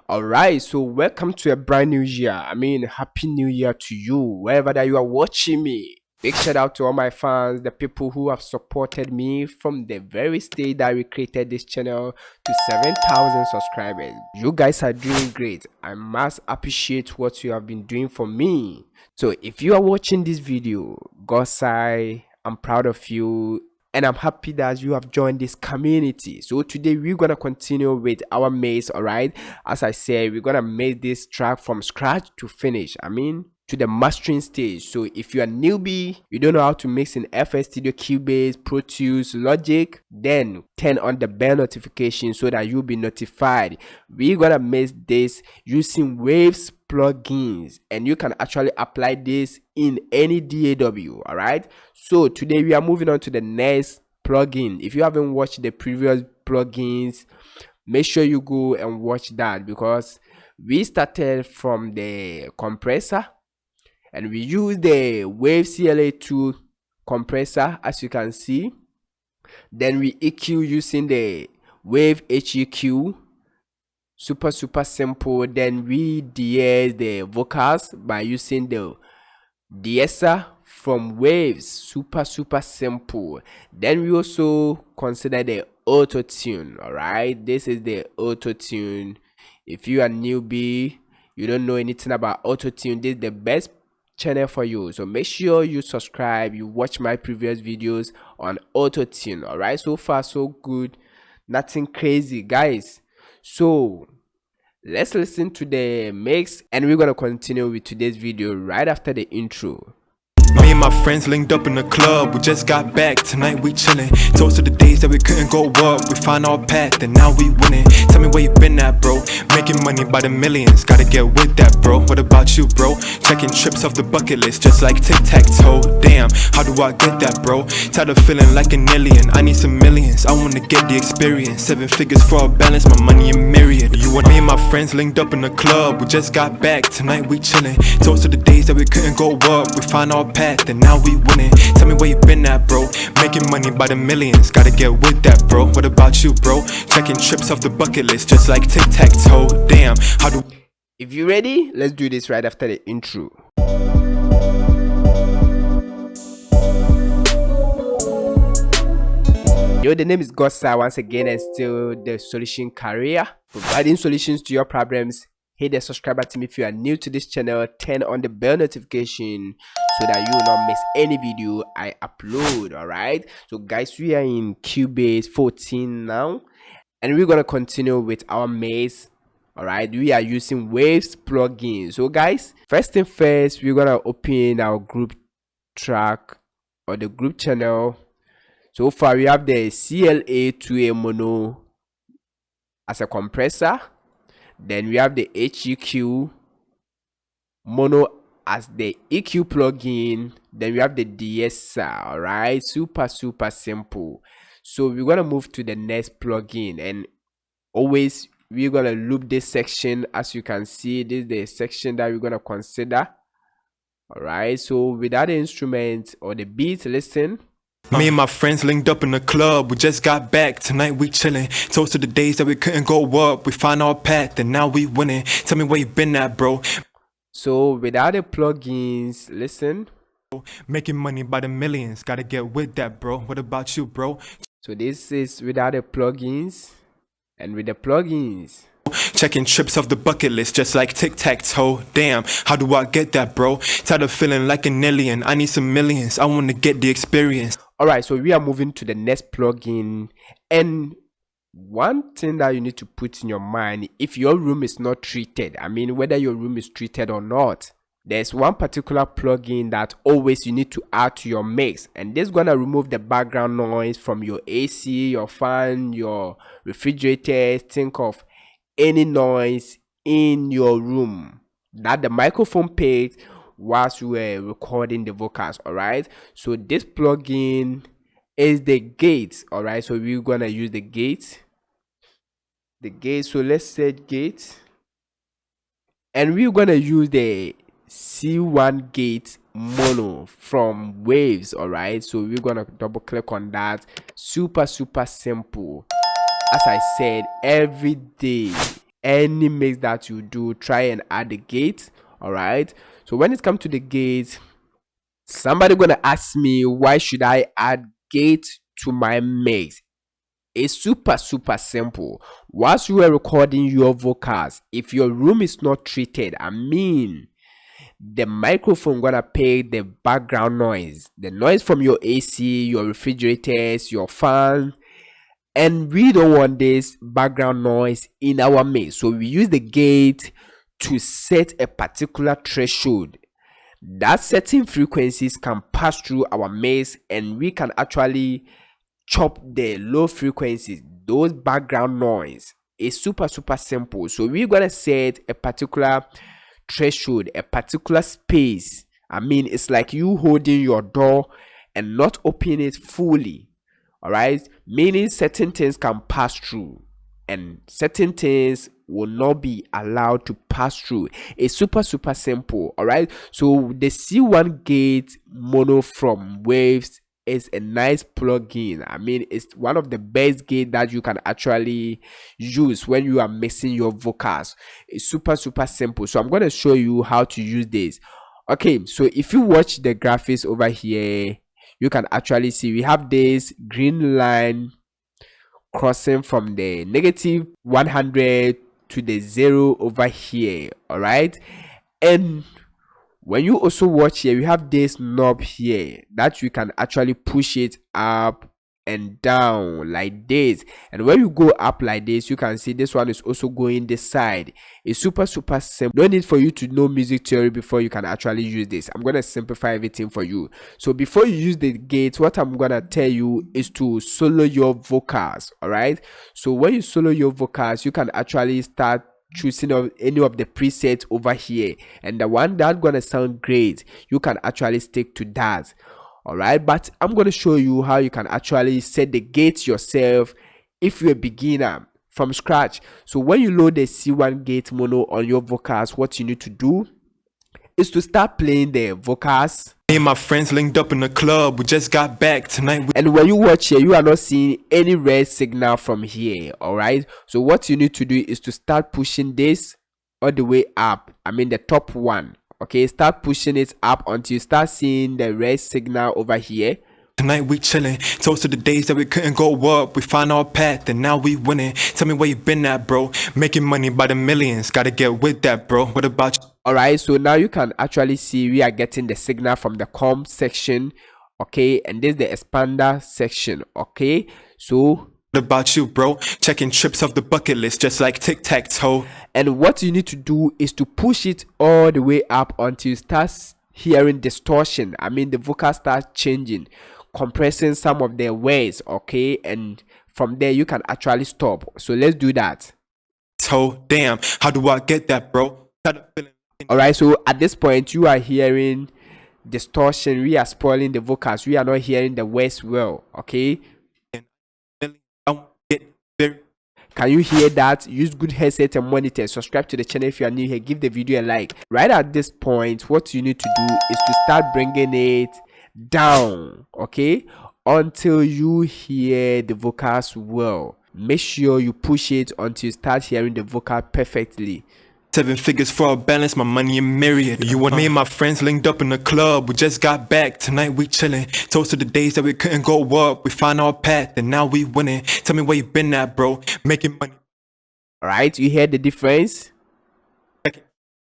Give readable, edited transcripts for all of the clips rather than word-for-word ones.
All right, so welcome to a brand new year. Happy New Year to you, wherever that you are watching me. Big shout out to all my fans, the people who have supported me from the very stage that we created this channel to 7,000 subscribers. You guys are doing great. I must appreciate what you have been doing for me. So if you are watching this video, Gosai, I'm proud of you. And I'm happy that you have joined this community. So today we're gonna continue with our maze. All right, as I said, we're gonna make this track from scratch to finish, to the mastering stage. So if you're a newbie, you don't know how to mix in FL Studio, Cubase, Pro Tools, Logic, then turn on the bell notification so that you'll be notified. We're gonna mix this using Waves plugins, and you can actually apply this in any DAW. All right, so today we are moving on to the next plugin. If you haven't watched the previous plugins, make sure you go and watch that, because we started from the compressor and we use the Wave CLA2 compressor, as you can see. Then we EQ using the Wave HEQ, super simple. Then we de-ess the vocals by using the de-esser from Waves, super simple. Then we also consider the auto tune. All right, this is the auto tune. If you are newbie, you don't know anything about auto tune, this is the best channel for you. So make sure you subscribe, you watch my previous videos on auto tune. All right, so far so good, nothing crazy, guys. So let's listen to the mix, and we're gonna continue with today's video right after the intro. Me and my friends linked up in the club, we just got back, tonight we chillin'. Toast to the days that we couldn't go up, we found our path and now we winning. Tell me where you been at, bro, making money by the millions, gotta get with that, bro. What about you, bro? Checking trips off the bucket list, just like tic-tac-toe. Damn, how do I get that, bro? Tired of feeling like an alien, I need some millions, I wanna get the experience. 7 figures for a balance, my money a myriad. You and me and my friends linked up in the club, we just got back, tonight we chillin'. Toast to the days that we couldn't go up, we found our path and now we winning. Tell me where you been at, bro, making money by the millions, gotta get with that, bro. What about you, bro? Checking trips off the bucket list, just like tic-tac-toe. Damn, how do... If you're ready, let's do this right after the intro. Yo, the name is Gossa once again, and still the solution career, providing solutions to your problems. Hit the subscribe button if you are new to this channel, turn on the bell notification so that you will not miss any video I upload. All right, so guys, we are in Cubase 14 now, and we're gonna continue with our maze. All right, we are using Waves plugin. So guys, first thing first, we're gonna open our group track or the group channel. So far we have the CLA2A mono as a compressor. Then we have the HEQ mono as the EQ plugin. Then we have the de-esser. All right, super simple. So we're gonna move to the next plugin, and always we're gonna loop this section. As you can see, this is the section that we're gonna consider. All right, so without the instrument or the beat, listen. Me and my friends linked up in the club, we just got back, tonight we chillin'. Toast to the days that we couldn't go up, we found our path and now we winning. Tell me where you been at, bro. So without the plugins, listen. Making money by the millions, gotta get with that, bro. What about you, bro? So this is without the plugins, and with the plugins. Checking trips off the bucket list, just like tic-tac-toe. Damn, how do I get that, bro? Tired of feeling like an alien, I need some millions, I wanna get the experience. Alright, so we are moving to the next plugin, and one thing that you need to put in your mind, if your room is not treated, whether your room is treated or not, there's one particular plugin that always you need to add to your mix, and this is gonna remove the background noise from your AC, your fan, your refrigerator. Think of any noise in your room that the microphone picks whilst you were recording the vocals. All right, so this plugin is the gate. All right, so we're gonna use the gate. So let's set gate, and we're gonna use the C1 gate mono from Waves. All right, so we're gonna double click on that. Super simple. As I said, every day any mix that you do, try and add the gate. All right, so when it comes to the gate, somebody gonna ask me, why should I add gate to my mix? It's super simple. Whilst you are recording your vocals, if your room is not treated, I mean the microphone gonna pick the background noise, the noise from your AC, your refrigerators, your fan, and we don't want this background noise in our mix. So we use the gate to set a particular threshold that certain frequencies can pass through our mix, and we can actually chop the low frequencies, those background noise. It's super simple. So we're gonna set a particular threshold, a particular space. I mean, it's like you holding your door and not opening it fully. All right, meaning certain things can pass through and certain things will not be allowed to pass through. It's super simple. All right, so the C1 gate mono from Waves is a nice plugin. I mean, it's one of the best gate that you can actually use when you are mixing your vocals. It's super simple. So I'm going to show you how to use this. Okay, so if you watch the graphics over here, you can actually see we have this green line crossing from the negative 100 to the 0 over here. All right, and when you also watch here, we have this knob here that you can actually push it up and down like this. And when you go up like this, you can see this one is also going this side. It's super simple. No need for you to know music theory before you can actually use this. I'm going to simplify everything for you. So before you use the gate, what I'm going to tell you is to solo your vocals. All right, so when you solo your vocals, you can actually start choosing of any of the presets over here, and the one that's gonna sound great, you can actually stick to that. All right, but I'm gonna show you how you can actually set the gates yourself if you're a beginner from scratch. So when you load the C1 gate mono on your vocals, what you need to do is to start playing the vocals. Me and my friends linked up in the club. We just got back tonight. And when you watch here, you are not seeing any red signal from here. All right, so what you need to do is to start pushing this all the way up. I mean the top one. Okay, start pushing it up until you start seeing the red signal over here. Tonight we chillin', toast to the days that we couldn't go up. We found our path and now we winning. Tell me where you been at, bro. Making money by the millions. Gotta get with that, bro. What about you? All right, so now you can actually see we are getting the signal from the com section. Okay, and this is the expander section. Okay, so What about you, bro? Checking trips off the bucket list just like tic-tac-toe. and what you need to do is to push it all the way up until you start hearing distortion. I mean the vocal starts changing, compressing some of their words. Okay, and from there you can actually stop. So let's do that. So damn, how do I get that, bro? All right, so at this point you are hearing distortion. We are spoiling the vocals. We are not hearing the words well. Okay, can you hear that? Use good headset and monitor. Subscribe to the channel if you are new here. Give the video a like. Right at this point, what you need to do is to start bringing it down. Okay, until you hear the vocals well. Make sure you push it until you start hearing the vocal perfectly. 7 figures for a balance, my money in myriad. You want me and my friends linked up in the club. We just got back, tonight we chillin'. Toast to the days that we couldn't go up. We found our path and now we winning. Tell me where you been at, bro. Making money. All right, you hear the difference?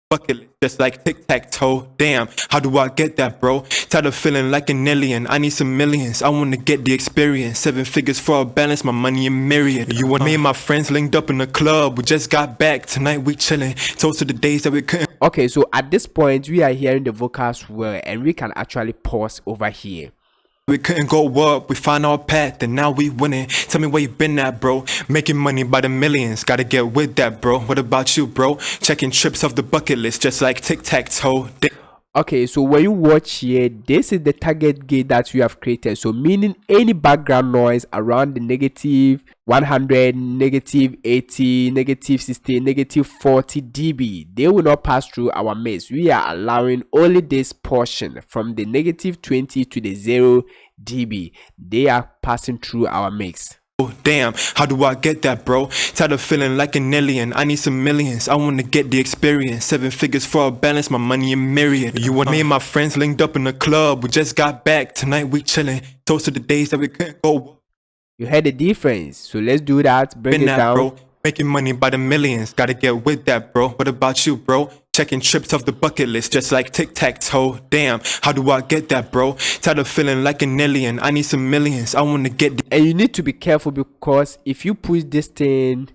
Bucket list, just like tic-tac-toe. Damn, how do I get that, bro? Tired of feeling like an alien. I need some millions. I wanna get the experience. 7 figures for a balance, my money in myriad. You want me and my friends linked up in the club. We just got back, tonight we chillin'. Toast to the days that we couldn't. Okay, so at this point we are hearing the vocals well, and we can actually pause over here. We couldn't go up, we found our path and now we winning. Tell me where you been at, bro. Making money by the millions. Gotta get with that, bro. What about you, bro? Checking trips off the bucket list just like tic-tac-toe. Okay, so when you watch here, this is the target gate that we have created. So meaning any background noise around the negative 100, negative 80, negative 60, negative 40 dB, they will not pass through our mix. We are allowing only this portion from the negative 20 to the 0 dB. They are passing through our mix. Oh damn, how do I get that, bro? Tired of feeling like an alien. I need some millions. I wanna get the experience. 7 figures for a balance, my money a myriad. You and me and my friends linked up in the club. We just got back. Tonight we chillin'. Toast to the days that we couldn't go. You heard the difference. So let's do that. Break it down. Bro. Making money by the millions. Gotta get with that, bro. What about you, bro? Checking trips off the bucket list just like tic-tac-toe. Damn, how do I get that, bro? Tired of feeling like an alien. I need some millions. I wanna get the And you need to be careful, because if you push this thing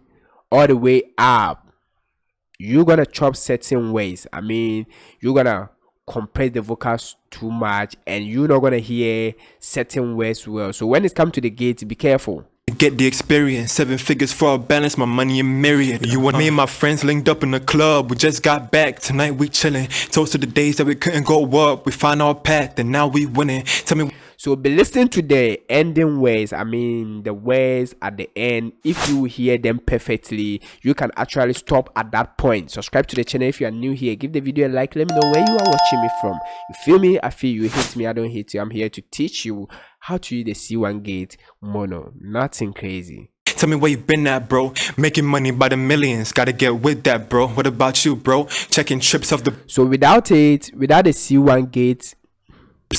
all the way up, you're gonna chop certain ways. I mean, you're gonna compress the vocals too much and you're not gonna hear certain words well. So when it comes to the gate, be careful. Get the experience. 7 figures for a balance, my money a myriad. You and me and my friends linked up in the club. We just got back. Tonight we chillin'. Toast to the days that we couldn't go up. We found our path and now we winning. Tell me. So be listening to the ending words. I mean, the words at the end. If you hear them perfectly, you can actually stop at that point. Subscribe to the channel if you are new here. Give the video a like. Let me know where you are watching me from. You feel me? I feel you. Hate me? I don't hate you. I'm here to teach you how to use the C1 gate mono. Nothing crazy. Tell me where you been at, bro. Making money by the millions. Gotta get with that, bro. What about you, bro? Checking trips off the So without the C1 gate,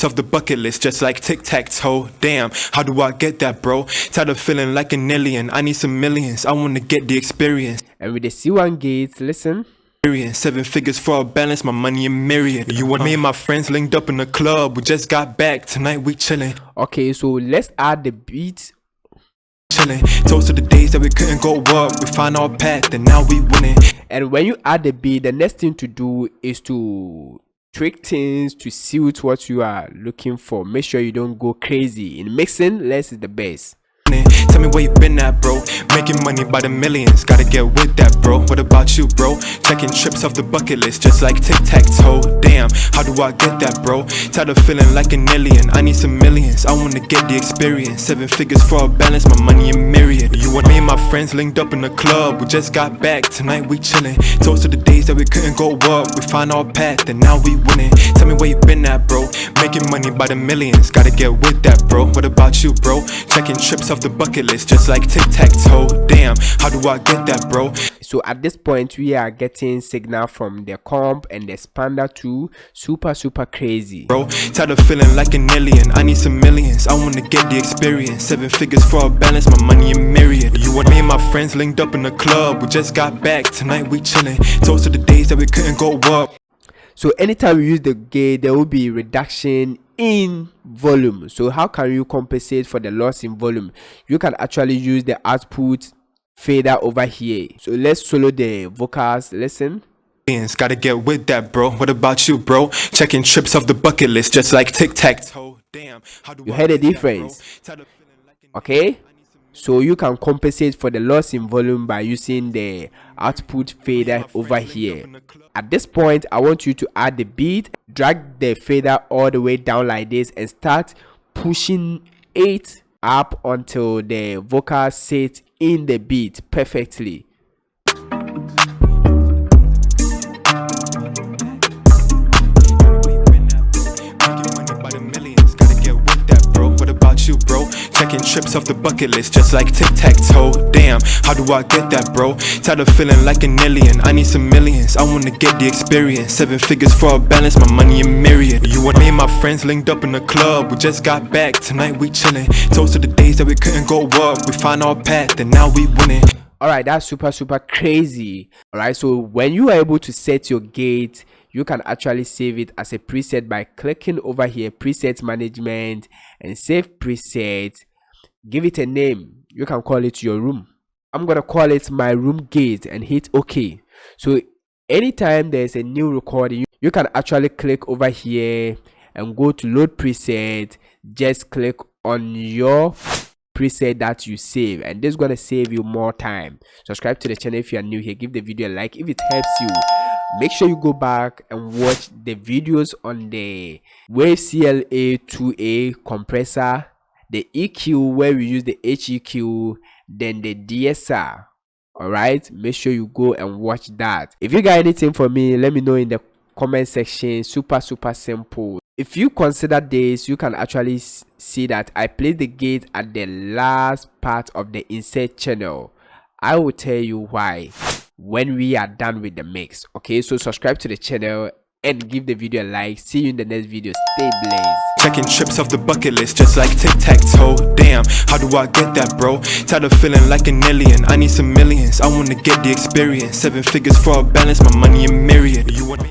of the bucket list just like tic-tac-toe. Damn, how do I get that, bro? Tired of feeling like an alien. I need some millions. I wanna get the experience. And with the C1 gate, listen. 7 figures for a balance, my money a myriad. You and me and my friends linked up in the club. We just got back. Tonight we chillin'. Okay, so let's add the beat. Chillin'. Toast to the days that we couldn't go up. We found our path and now we winning. And when you add the beat, the next thing to do is to trick things to suit what you are looking for. Make sure you don't go crazy. In mixing, less is the best. Tell me where you been at, bro. Making money by the millions. Gotta get with that, bro. What about you, bro? Checking trips off the bucket list just like tic-tac-toe. Damn, how do I get that, bro? Tired of feeling like an alien. I need some millions. I wanna get the experience. 7 figures for a balance, my money a myriad. You and me and my friends linked up in the club. We just got back. Tonight we chillin'. Toast to the days that we couldn't go up. We found our path and now we winning. Tell me where you been at, bro. Making money by the millions. Gotta get with that, bro. What about you, bro? Checking trips off the bucket list just like tic-tac-toe. Damn, how do I get that, bro? So at this point, we are getting signal from the comp and the expander too. Super crazy, bro. Tired of feeling like an alien. I need some millions. I wanna get the experience. 7 figures for a balance, my money a myriad. You and me and my friends linked up in the club. We just got back. Tonight we chillin'. Toast to the days that we couldn't go up. So anytime you use the gate, there will be reduction in volume. So how can you compensate for the loss in volume? You can actually use the output fader over here. So let's solo the vocals. Listen. Gotta get with that, bro. What about you, bro? Checking trips off the bucket list just like tic-tac-toe. Damn, how do you heard the difference? Okay, so you can compensate for the loss in volume by using the output fader over here. At this point, I want you to add the beat. Drag the fader all the way down like this and start pushing it up until the vocal sits in the beat perfectly. You, bro, checking trips off the bucket list just like tic-tac-toe. Damn, how do I get that, bro? Tired of feeling like an alien. I need some millions. I wanna get the experience. 7 figures for a balance, my money a myriad. You and me and my friends linked up in the club. We just got back. Tonight we chillin'. Toast to the days that we couldn't go up. We found our path and now we winning. Alright, that's super crazy. Alright, so when you are able to set your gate, you can actually save it as a preset by clicking over here, preset management, and save preset. Give it a name. You can call it your room. I'm gonna call it my room gate and hit OK. So anytime there's a new recording, you can actually click over here and go to load preset. Just click on your preset that you save, and this is gonna save you more time. Subscribe to the channel if you are new here. Give the video a like if it helps you. Make sure you go back and watch the videos on the Wave CLA 2A compressor, the EQ where we use the HEQ, then the DSR. Alright, make sure you go and watch that. If you got anything for me, let me know in the comment section. Super simple. If you consider this, you can actually see that I place the gate at the last part of the insert channel. I will tell you why when we are done with the mix. Okay, so subscribe to the channel and give the video a like. See you in the next video. Stay blazed. Checking trips off the bucket list just like tic-tac-toe. Damn, how do I get that, bro? Tired of feeling like an alien. I need some millions, I wanna get the experience. 7 figures for a balance, my money a myriad. You want me?